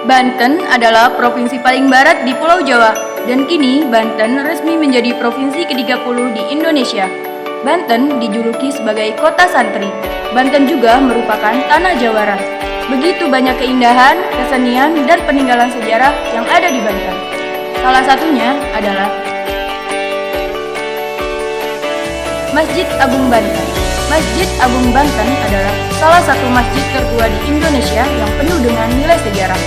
Banten adalah provinsi paling barat di Pulau Jawa, dan kini Banten resmi menjadi provinsi ke-30 di Indonesia. Banten dijuluki sebagai kota santri. Banten juga merupakan tanah jawara. Begitu banyak keindahan, kesenian, dan peninggalan sejarah yang ada di Banten. Salah satunya adalah Masjid Agung Banten. Masjid Agung Banten adalah salah satu masjid tertua di Indonesia yang penuh dengan nilai sejarah.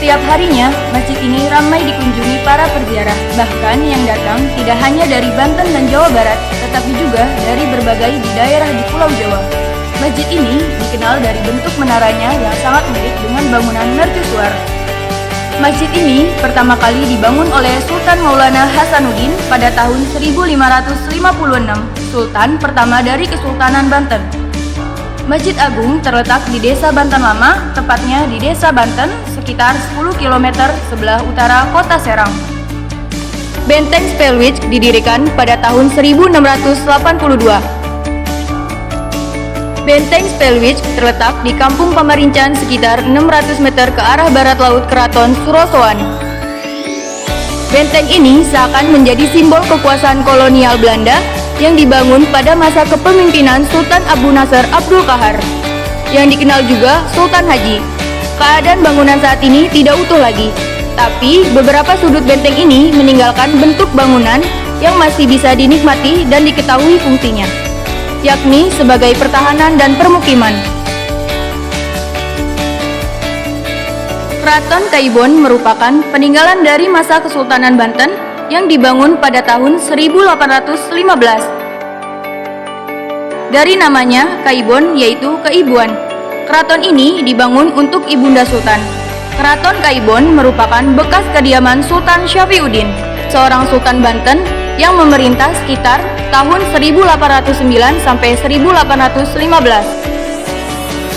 Setiap harinya, masjid ini ramai dikunjungi para perziarah. Bahkan yang datang tidak hanya dari Banten dan Jawa Barat, tetapi juga dari berbagai di daerah di Pulau Jawa. Masjid ini dikenal dari bentuk menaranya yang sangat mirip dengan bangunan mercusuar. Masjid ini pertama kali dibangun oleh Sultan Maulana Hasanuddin pada tahun 1556, Sultan pertama dari Kesultanan Banten. Masjid Agung terletak di Desa Banten Lama, tepatnya di Desa Banten, sekitar 10 km sebelah utara kota Serang. Benteng Spellwich didirikan pada tahun 1682. Benteng Spellwich terletak di Kampung Pamarincan sekitar 600 meter ke arah barat laut Keraton Surosoan. Benteng ini seakan menjadi simbol kekuasaan kolonial Belanda yang dibangun pada masa kepemimpinan Sultan Abu Nasr Abdul Qahar, yang dikenal juga Sultan Haji. Keadaan bangunan saat ini tidak utuh lagi, tapi beberapa sudut benteng ini meninggalkan bentuk bangunan yang masih bisa dinikmati dan diketahui fungsinya, yakni sebagai pertahanan dan permukiman. Keraton Kaibon merupakan peninggalan dari masa Kesultanan Banten yang dibangun pada tahun 1815. Dari namanya, Kaibon yaitu keibuan. Keraton ini dibangun untuk Ibunda Sultan. Keraton Kaibon merupakan bekas kediaman Sultan Syafriuddin, seorang Sultan Banten yang memerintah sekitar tahun 1809 sampai 1815.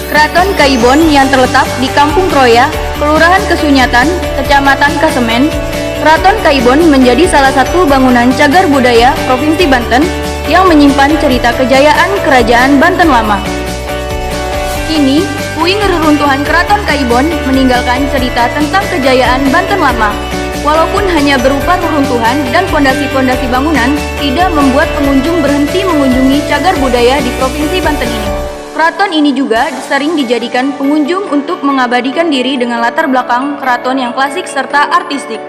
Keraton Kaibon yang terletak di Kampung Kroya, Kelurahan Kesunyatan, Kecamatan Kasemen, Keraton Kaibon menjadi salah satu bangunan cagar budaya Provinsi Banten yang menyimpan cerita kejayaan Kerajaan Banten Lama. Kini, puing reruntuhan Keraton Kaibon meninggalkan cerita tentang kejayaan Banten Lama. Walaupun hanya berupa reruntuhan dan fondasi-fondasi bangunan, tidak membuat pengunjung berhenti mengunjungi cagar budaya di Provinsi Banten ini. Keraton ini juga sering dijadikan pengunjung untuk mengabadikan diri dengan latar belakang keraton yang klasik serta artistik.